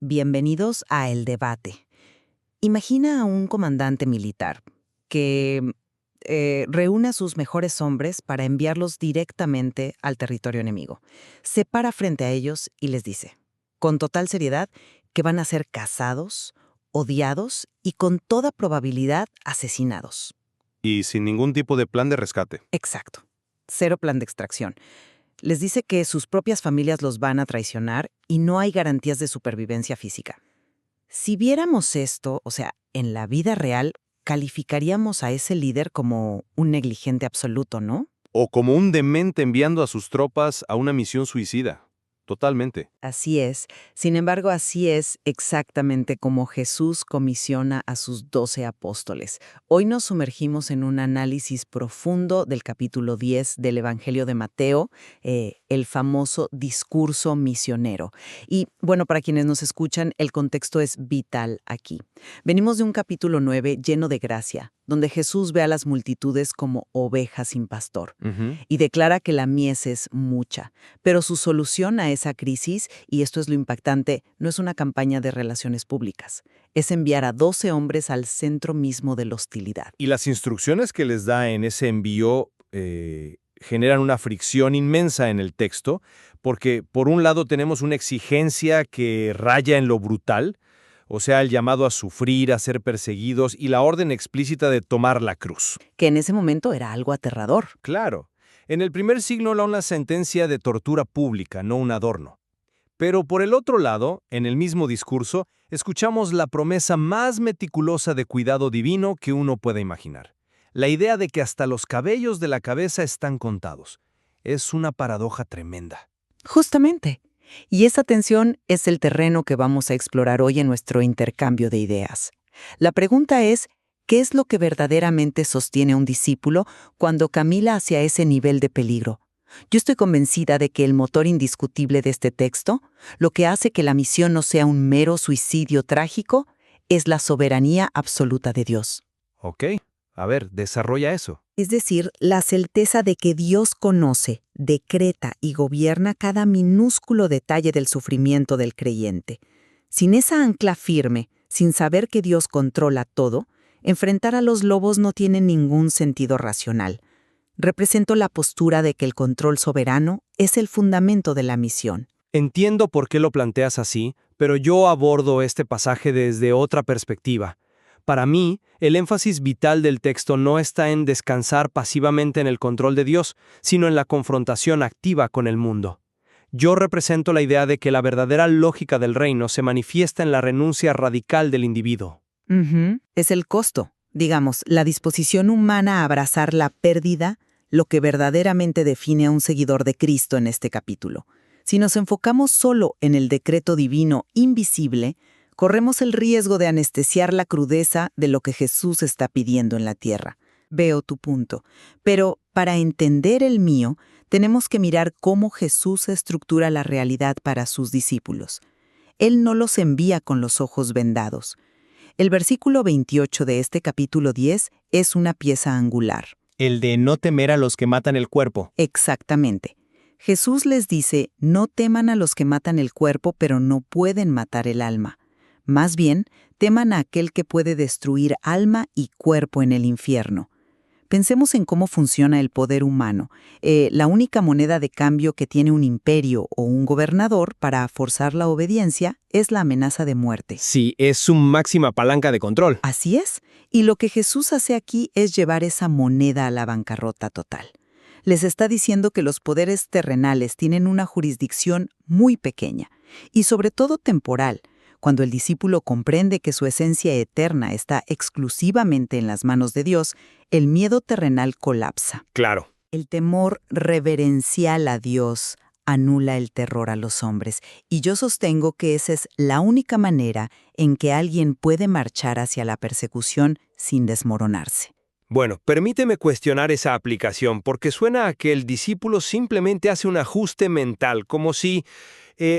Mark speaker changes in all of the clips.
Speaker 1: Bienvenidos a El Debate. Imagina a un comandante militar que reúne a sus mejores hombres para enviarlos directamente al territorio enemigo. Se para frente a ellos y les dice, con total seriedad, que van a ser cazados, odiados y con toda probabilidad asesinados.
Speaker 2: Y sin ningún tipo de plan de rescate.
Speaker 1: Exacto. Cero plan de extracción. Les dice que sus propias familias los van a traicionar y no hay garantías de supervivencia física. Si viéramos esto, o sea, en la vida real, calificaríamos a ese líder como un negligente absoluto, ¿no?
Speaker 2: O como un demente enviando a sus tropas a una misión suicida. Totalmente.
Speaker 1: Así es. Sin embargo, así es exactamente como Jesús comisiona a sus 12 apóstoles. Hoy nos sumergimos en un análisis profundo del capítulo 10 del Evangelio de Mateo, el famoso discurso misionero. Y bueno, para quienes nos escuchan, el contexto es vital aquí. Venimos de un capítulo 9 lleno de gracia, donde Jesús ve a las multitudes como ovejas sin pastor y declara que la mies es mucha. Pero su solución a esa crisis, y esto es lo impactante, no es una campaña de relaciones públicas. Es enviar a 12 hombres al centro mismo de la hostilidad.
Speaker 2: Y las instrucciones que les da en ese envío generan una fricción inmensa en el texto, porque por un lado tenemos una exigencia que raya en lo brutal, o sea, el llamado a sufrir, a ser perseguidos y la orden explícita de tomar la cruz.
Speaker 1: Que en ese momento era algo aterrador.
Speaker 2: Claro, en el primer siglo era una sentencia de tortura pública, no un adorno. Pero por el otro lado, en el mismo discurso, escuchamos la promesa más meticulosa de cuidado divino que uno pueda imaginar. La idea de que hasta los cabellos de la cabeza están contados. Es una paradoja tremenda.
Speaker 1: Justamente. Y esa tensión es el terreno que vamos a explorar hoy en nuestro intercambio de ideas. La pregunta es, ¿qué es lo que verdaderamente sostiene a un discípulo cuando camina hacia ese nivel de peligro? Yo estoy convencida de que el motor indiscutible de este texto, lo que hace que la misión no sea un mero suicidio trágico, es la soberanía absoluta de Dios.
Speaker 2: Ok, a ver, desarrolla eso.
Speaker 1: Es decir, la certeza de que Dios conoce, decreta y gobierna cada minúsculo detalle del sufrimiento del creyente. Sin esa ancla firme, sin saber que Dios controla todo, enfrentar a los lobos no tiene ningún sentido racional. Represento la postura de que el control soberano es el fundamento de la misión.
Speaker 3: Entiendo por qué lo planteas así, pero yo abordo este pasaje desde otra perspectiva. Para mí, el énfasis vital del texto no está en descansar pasivamente en el control de Dios, sino en la confrontación activa con el mundo. Yo represento la idea de que la verdadera lógica del reino se manifiesta en la renuncia radical del individuo.
Speaker 1: Es el costo, digamos, la disposición humana a abrazar la pérdida, lo que verdaderamente define a un seguidor de Cristo en este capítulo. Si nos enfocamos solo en el decreto divino invisible, corremos el riesgo de anestesiar la crudeza de lo que Jesús está pidiendo en la tierra. Veo tu punto. Pero para entender el mío, tenemos que mirar cómo Jesús estructura la realidad para sus discípulos. Él no los envía con los ojos vendados. El versículo 28 de este capítulo 10 es una pieza angular.
Speaker 3: El de no temer a los que matan el cuerpo.
Speaker 1: Exactamente. Jesús les dice, no teman a los que matan el cuerpo, pero no pueden matar el alma. Más bien, teman a aquel que puede destruir alma y cuerpo en el infierno. Pensemos en cómo funciona el poder humano. La única moneda de cambio que tiene un imperio o un gobernador para forzar la obediencia es la amenaza de muerte.
Speaker 3: Sí, es su máxima palanca de control.
Speaker 1: Así es. Y lo que Jesús hace aquí es llevar esa moneda a la bancarrota total. Les está diciendo que los poderes terrenales tienen una jurisdicción muy pequeña y sobre todo temporal. Cuando el discípulo comprende que su esencia eterna está exclusivamente en las manos de Dios, el miedo terrenal colapsa.
Speaker 3: Claro.
Speaker 1: El temor reverencial a Dios anula el terror a los hombres, y yo sostengo que esa es la única manera en que alguien puede marchar hacia la persecución sin desmoronarse.
Speaker 3: Bueno, permíteme cuestionar esa aplicación, porque suena a que el discípulo simplemente hace un ajuste mental, como si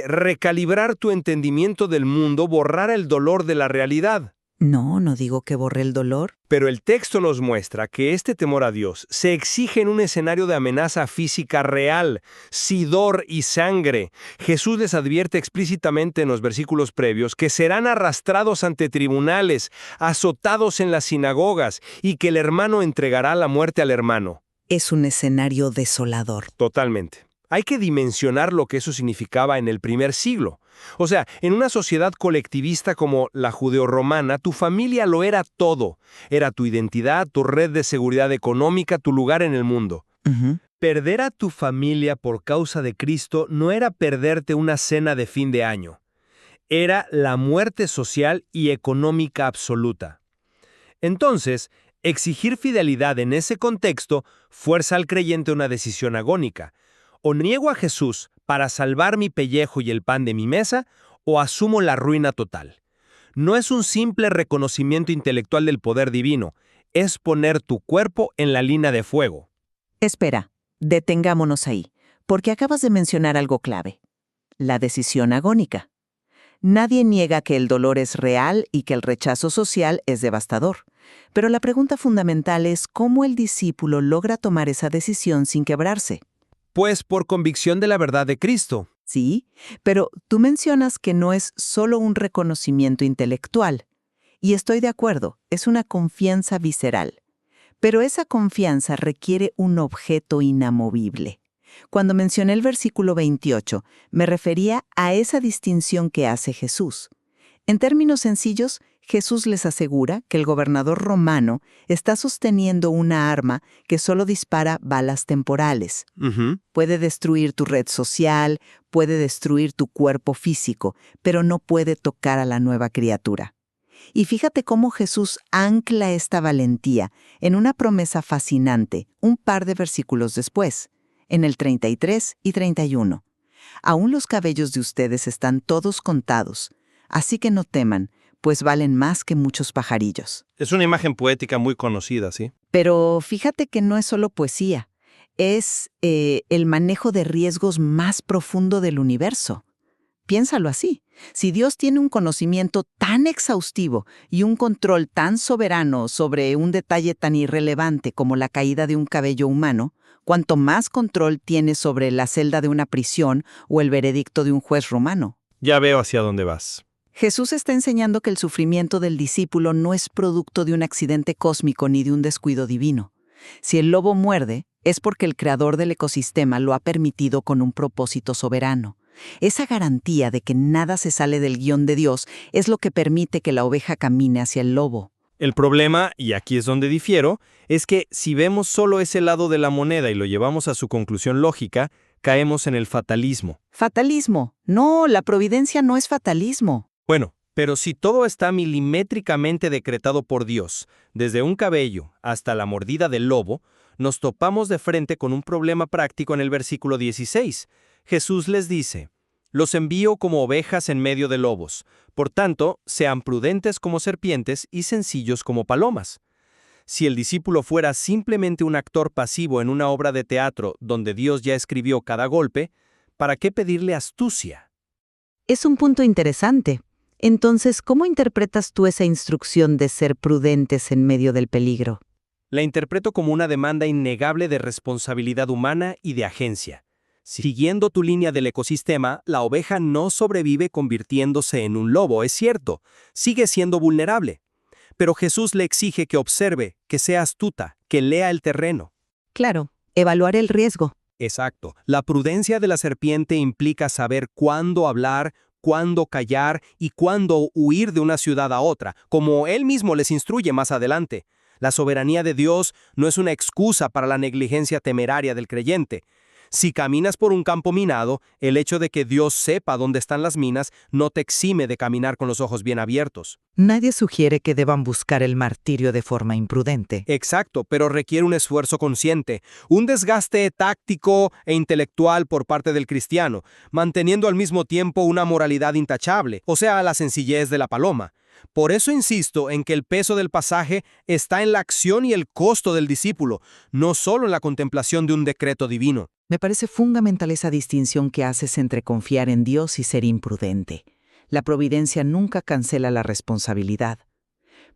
Speaker 3: recalibrar tu entendimiento del mundo borrara el dolor de la realidad.
Speaker 1: No, no digo que borre el dolor.
Speaker 3: Pero el texto nos muestra que este temor a Dios se exige en un escenario de amenaza física real, sudor y sangre. Jesús les advierte explícitamente en los versículos previos que serán arrastrados ante tribunales, azotados en las sinagogas y que el hermano entregará la muerte al hermano.
Speaker 1: Es un escenario desolador.
Speaker 3: Totalmente. Hay que dimensionar lo que eso significaba en el primer siglo. O sea, en una sociedad colectivista como la judeorromana, tu familia lo era todo. Era tu identidad, tu red de seguridad económica, tu lugar en el mundo. Perder a tu familia por causa de Cristo no era perderte una cena de fin de año. Era la muerte social y económica absoluta. Entonces, exigir fidelidad en ese contexto fuerza al creyente a una decisión agónica. O niego a Jesús para salvar mi pellejo y el pan de mi mesa, o asumo la ruina total. No es un simple reconocimiento intelectual del poder divino, es poner tu cuerpo en la línea de fuego.
Speaker 1: Espera, detengámonos ahí, porque acabas de mencionar algo clave. La decisión agónica. Nadie niega que el dolor es real y que el rechazo social es devastador. Pero la pregunta fundamental es cómo el discípulo logra tomar esa decisión sin quebrarse.
Speaker 3: Pues por convicción de la verdad de Cristo.
Speaker 1: Sí, pero tú mencionas que no es solo un reconocimiento intelectual. Y estoy de acuerdo, es una confianza visceral. Pero esa confianza requiere un objeto inamovible. Cuando mencioné el versículo 28, me refería a esa distinción que hace Jesús. En términos sencillos, Jesús les asegura que el gobernador romano está sosteniendo una arma que solo dispara balas temporales. Puede destruir tu red social, puede destruir tu cuerpo físico, pero no puede tocar a la nueva criatura. Y fíjate cómo Jesús ancla esta valentía en una promesa fascinante, un par de versículos después, en el 33 y 31. Aún los cabellos de ustedes están todos contados, así que no teman, pues valen más que muchos pajarillos.
Speaker 2: Es una imagen poética muy conocida, ¿sí?
Speaker 1: Pero fíjate que no es solo poesía, es el manejo de riesgos más profundo del universo. Piénsalo así. Si Dios tiene un conocimiento tan exhaustivo y un control tan soberano sobre un detalle tan irrelevante como la caída de un cabello humano, cuanto más control tiene sobre la celda de una prisión o el veredicto de un juez romano.
Speaker 2: Ya veo hacia dónde vas.
Speaker 1: Jesús está enseñando que el sufrimiento del discípulo no es producto de un accidente cósmico ni de un descuido divino. Si el lobo muerde, es porque el creador del ecosistema lo ha permitido con un propósito soberano. Esa garantía de que nada se sale del guión de Dios es lo que permite que la oveja camine hacia el lobo.
Speaker 2: El problema, y aquí es donde difiero, es que si vemos solo ese lado de la moneda y lo llevamos a su conclusión lógica, caemos en el fatalismo.
Speaker 1: ¿Fatalismo? No, la providencia no es fatalismo.
Speaker 2: Bueno, pero si todo está milimétricamente decretado por Dios, desde un cabello hasta la mordida del lobo, nos topamos de frente con un problema práctico en el versículo 16. Jesús les dice: «Los envío como ovejas en medio de lobos. Por tanto, sean prudentes como serpientes y sencillos como palomas». Si el discípulo fuera simplemente un actor pasivo en una obra de teatro donde Dios ya escribió cada golpe, ¿para qué pedirle astucia?
Speaker 1: Es un punto interesante. Entonces, ¿cómo interpretas tú esa instrucción de ser prudentes en medio del peligro?
Speaker 2: La interpreto como una demanda innegable de responsabilidad humana y de agencia. Siguiendo tu línea del ecosistema, la oveja no sobrevive convirtiéndose en un lobo, es cierto, sigue siendo vulnerable. Pero Jesús le exige que observe, que sea astuta, que lea el terreno.
Speaker 1: Claro, evaluar el riesgo.
Speaker 2: Exacto. La prudencia de la serpiente implica saber cuándo hablar, cuándo callar y cuándo huir de una ciudad a otra, como Él mismo les instruye más adelante. La soberanía de Dios no es una excusa para la negligencia temeraria del creyente. Si caminas por un campo minado, el hecho de que Dios sepa dónde están las minas no te exime de caminar con los ojos bien abiertos.
Speaker 4: Nadie sugiere que deban buscar el martirio de forma imprudente.
Speaker 2: Exacto, pero requiere un esfuerzo consciente, un desgaste táctico e intelectual por parte del cristiano, manteniendo al mismo tiempo una moralidad intachable, o sea, la sencillez de la paloma. Por eso insisto en que el peso del pasaje está en la acción y el costo del discípulo, no solo en la contemplación de un decreto divino.
Speaker 1: Me parece fundamental esa distinción que haces entre confiar en Dios y ser imprudente. La providencia nunca cancela la responsabilidad.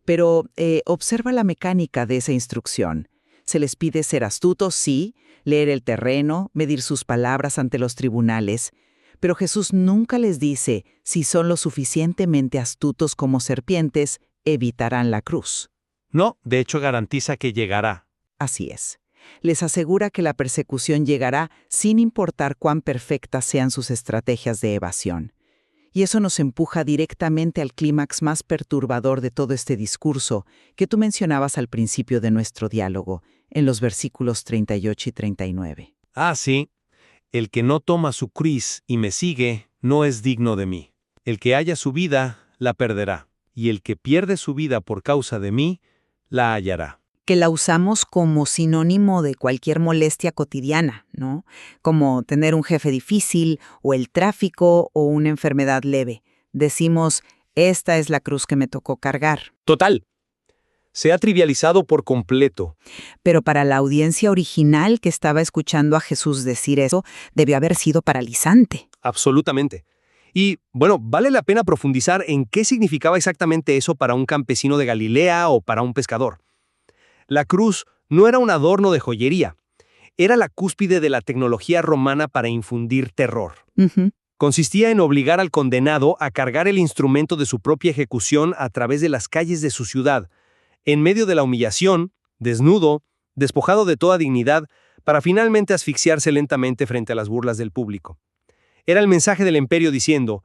Speaker 1: Pero observa la mecánica de esa instrucción. Se les pide ser astutos, sí, leer el terreno, medir sus palabras ante los tribunales, pero Jesús nunca les dice, si son lo suficientemente astutos como serpientes, evitarán la cruz.
Speaker 2: No, de hecho garantiza que llegará.
Speaker 1: Así es. Les asegura que la persecución llegará sin importar cuán perfectas sean sus estrategias de evasión. Y eso nos empuja directamente al clímax más perturbador de todo este discurso que tú mencionabas al principio de nuestro diálogo, en los versículos 38 y 39.
Speaker 2: Ah, sí. El que no toma su cruz y me sigue, no es digno de mí. El que haya su vida, la perderá. Y el que pierde su vida por causa de mí, la hallará.
Speaker 5: Que la usamos como sinónimo de cualquier molestia cotidiana, ¿no? Como tener un jefe difícil, o el tráfico, o una enfermedad leve. Decimos, esta es la cruz que me tocó cargar.
Speaker 3: Total. Se ha trivializado por completo.
Speaker 5: Pero para la audiencia original que estaba escuchando a Jesús decir eso, debió haber sido paralizante.
Speaker 3: Absolutamente. Y, bueno, vale la pena profundizar en qué significaba exactamente eso para un campesino de Galilea o para un pescador. La cruz no era un adorno de joyería, era la cúspide de la tecnología romana para infundir terror. Consistía en obligar al condenado a cargar el instrumento de su propia ejecución a través de las calles de su ciudad, en medio de la humillación, desnudo, despojado de toda dignidad, para finalmente asfixiarse lentamente frente a las burlas del público. Era el mensaje del imperio diciendo,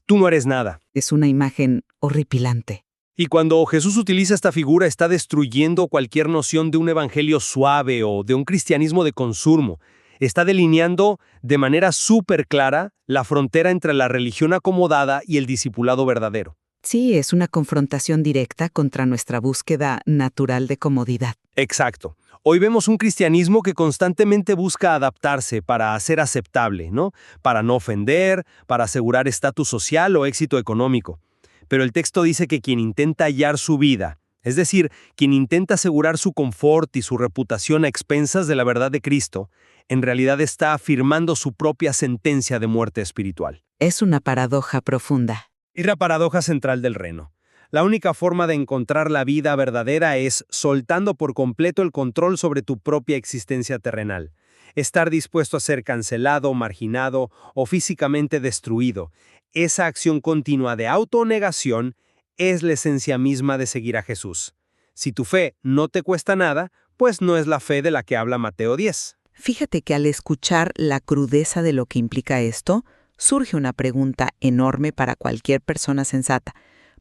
Speaker 3: tú no eres nada.
Speaker 5: Es una imagen horripilante.
Speaker 3: Y cuando Jesús utiliza esta figura, está destruyendo cualquier noción de un evangelio suave o de un cristianismo de consumo. Está delineando de manera súper clara la frontera entre la religión acomodada y el discipulado verdadero.
Speaker 5: Sí, es una confrontación directa contra nuestra búsqueda natural de comodidad.
Speaker 3: Exacto. Hoy vemos un cristianismo que constantemente busca adaptarse para ser aceptable, ¿no? Para no ofender, para asegurar estatus social o éxito económico. Pero el texto dice que quien intenta hallar su vida, es decir, quien intenta asegurar su confort y su reputación a expensas de la verdad de Cristo, en realidad está afirmando su propia sentencia de muerte espiritual.
Speaker 5: Es una paradoja profunda.
Speaker 3: Y la paradoja central del reino. La única forma de encontrar la vida verdadera es soltando por completo el control sobre tu propia existencia terrenal. Estar dispuesto a ser cancelado, marginado o físicamente destruido. Esa acción continua de autonegación es la esencia misma de seguir a Jesús. Si tu fe no te cuesta nada, pues no es la fe de la que habla Mateo 10.
Speaker 5: Fíjate que al escuchar la crudeza de lo que implica esto, surge una pregunta enorme para cualquier persona sensata.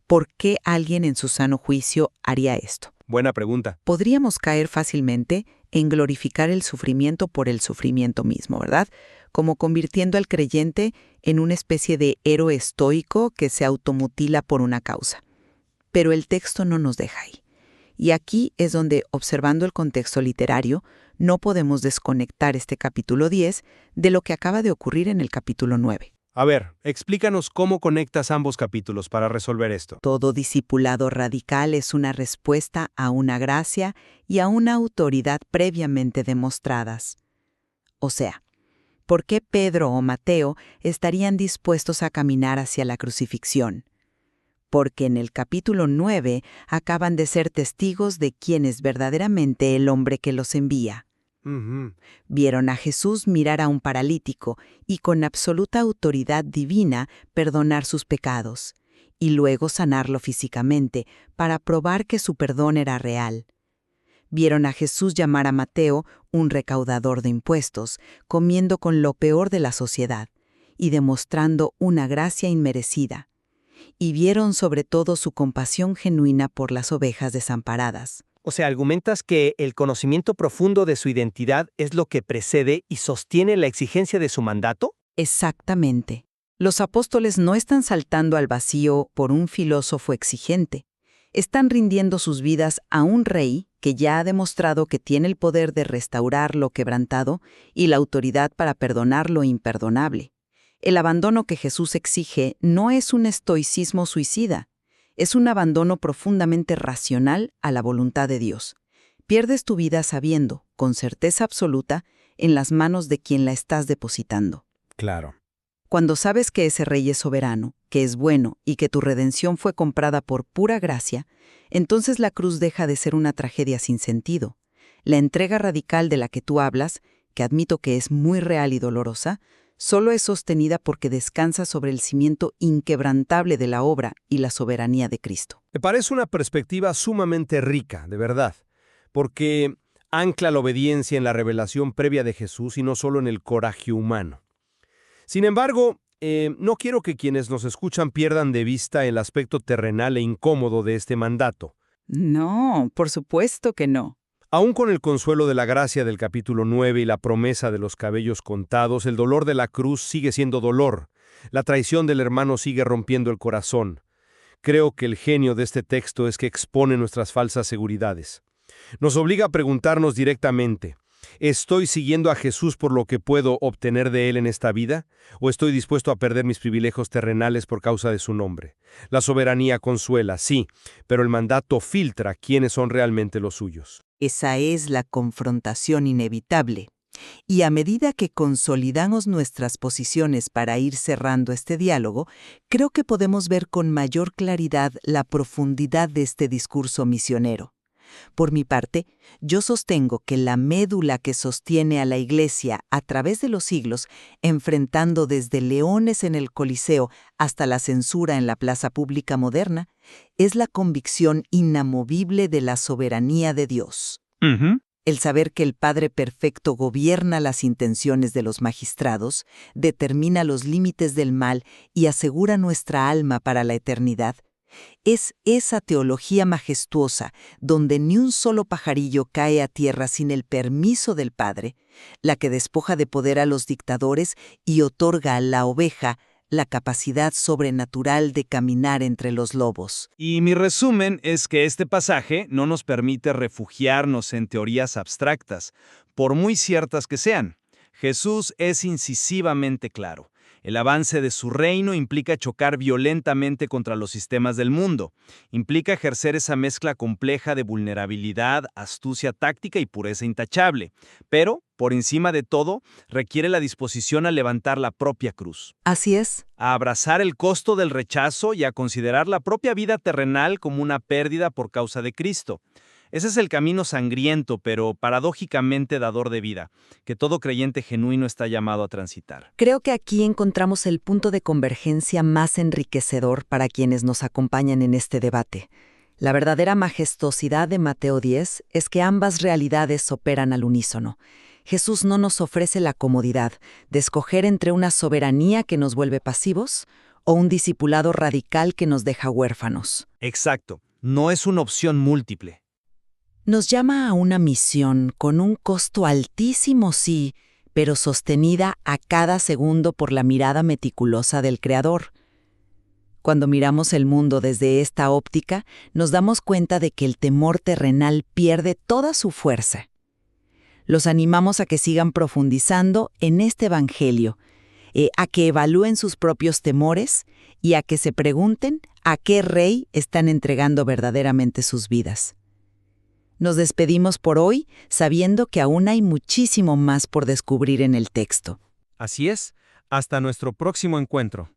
Speaker 5: ¿Por qué alguien en su sano juicio haría esto?
Speaker 3: Buena pregunta.
Speaker 5: Podríamos caer fácilmente en glorificar el sufrimiento por el sufrimiento mismo, ¿verdad? Como convirtiendo al creyente en una especie de héroe estoico que se automutila por una causa. Pero el texto no nos deja ahí. Y aquí es donde, observando el contexto literario, no podemos desconectar este capítulo 10 de lo que acaba de ocurrir en el capítulo 9.
Speaker 3: A ver, explícanos cómo conectas ambos capítulos para resolver esto.
Speaker 5: Todo discipulado radical es una respuesta a una gracia y a una autoridad previamente demostradas. O sea, ¿por qué Pedro o Mateo estarían dispuestos a caminar hacia la crucifixión? Porque en el capítulo 9 acaban de ser testigos de quién es verdaderamente el hombre que los envía. Vieron a Jesús mirar a un paralítico y con absoluta autoridad divina perdonar sus pecados, y luego sanarlo físicamente para probar que su perdón era real. Vieron a Jesús llamar a Mateo un recaudador de impuestos, comiendo con lo peor de la sociedad y demostrando una gracia inmerecida. Y vieron sobre todo su compasión genuina por las ovejas desamparadas.
Speaker 3: O sea, argumentas que el conocimiento profundo de su identidad es lo que precede y sostiene la exigencia de su mandato.
Speaker 5: Exactamente. Los apóstoles no están saltando al vacío por un filósofo exigente. Están rindiendo sus vidas a un rey que ya ha demostrado que tiene el poder de restaurar lo quebrantado y la autoridad para perdonar lo imperdonable. El abandono que Jesús exige no es un estoicismo suicida. Es un abandono profundamente racional a la voluntad de Dios. Pierdes tu vida sabiendo, con certeza absoluta, en las manos de quien la estás depositando.
Speaker 2: Claro.
Speaker 5: Cuando sabes que ese rey es soberano, que es bueno y que tu redención fue comprada por pura gracia, entonces la cruz deja de ser una tragedia sin sentido. La entrega radical de la que tú hablas, que admito que es muy real y dolorosa, solo es sostenida porque descansa sobre el cimiento inquebrantable de la obra y la soberanía de Cristo.
Speaker 2: Me parece una perspectiva sumamente rica, de verdad, porque ancla la obediencia en la revelación previa de Jesús y no solo en el coraje humano. Sin embargo, no quiero que quienes nos escuchan pierdan de vista el aspecto terrenal e incómodo de este mandato.
Speaker 5: No, por supuesto que no.
Speaker 2: Aún con el consuelo de la gracia del capítulo 9 y la promesa de los cabellos contados, el dolor de la cruz sigue siendo dolor. La traición del hermano sigue rompiendo el corazón. Creo que el genio de este texto es que expone nuestras falsas seguridades. Nos obliga a preguntarnos directamente, ¿estoy siguiendo a Jesús por lo que puedo obtener de Él en esta vida? ¿O estoy dispuesto a perder mis privilegios terrenales por causa de su nombre? La soberanía consuela, sí, pero el mandato filtra quiénes son realmente los suyos.
Speaker 5: Esa es la confrontación inevitable. Y a medida que consolidamos nuestras posiciones para ir cerrando este diálogo, creo que podemos ver con mayor claridad la profundidad de este discurso misionero. Por mi parte, yo sostengo que la médula que sostiene a la Iglesia a través de los siglos, enfrentando desde leones en el Coliseo hasta la censura en la plaza pública moderna, es la convicción inamovible de la soberanía de Dios. El saber que el Padre Perfecto gobierna las intenciones de los magistrados, determina los límites del mal y asegura nuestra alma para la eternidad, es esa teología majestuosa donde ni un solo pajarillo cae a tierra sin el permiso del Padre, la que despoja de poder a los dictadores y otorga a la oveja la capacidad sobrenatural de caminar entre los lobos.
Speaker 6: Y mi resumen es que este pasaje no nos permite refugiarnos en teorías abstractas, por muy ciertas que sean. Jesús es incisivamente claro. El avance de su reino implica chocar violentamente contra los sistemas del mundo. Implica ejercer esa mezcla compleja de vulnerabilidad, astucia táctica y pureza intachable. Pero, por encima de todo, requiere la disposición a levantar la propia cruz.
Speaker 5: Así es.
Speaker 6: A abrazar el costo del rechazo y a considerar la propia vida terrenal como una pérdida por causa de Cristo. Ese es el camino sangriento, pero paradójicamente dador de vida, que todo creyente genuino está llamado a transitar.
Speaker 5: Creo que aquí encontramos el punto de convergencia más enriquecedor para quienes nos acompañan en este debate. La verdadera majestuosidad de Mateo 10 es que ambas realidades operan al unísono. Jesús no nos ofrece la comodidad de escoger entre una soberanía que nos vuelve pasivos o un discipulado radical que nos deja huérfanos.
Speaker 6: Exacto, no es una opción múltiple.
Speaker 5: Nos llama a una misión con un costo altísimo, sí, pero sostenida a cada segundo por la mirada meticulosa del Creador. Cuando miramos el mundo desde esta óptica, nos damos cuenta de que el temor terrenal pierde toda su fuerza. Los animamos a que sigan profundizando en este Evangelio, a que evalúen sus propios temores y a que se pregunten a qué rey están entregando verdaderamente sus vidas. Nos despedimos por hoy sabiendo que aún hay muchísimo más por descubrir en el texto.
Speaker 2: Así es, hasta nuestro próximo encuentro.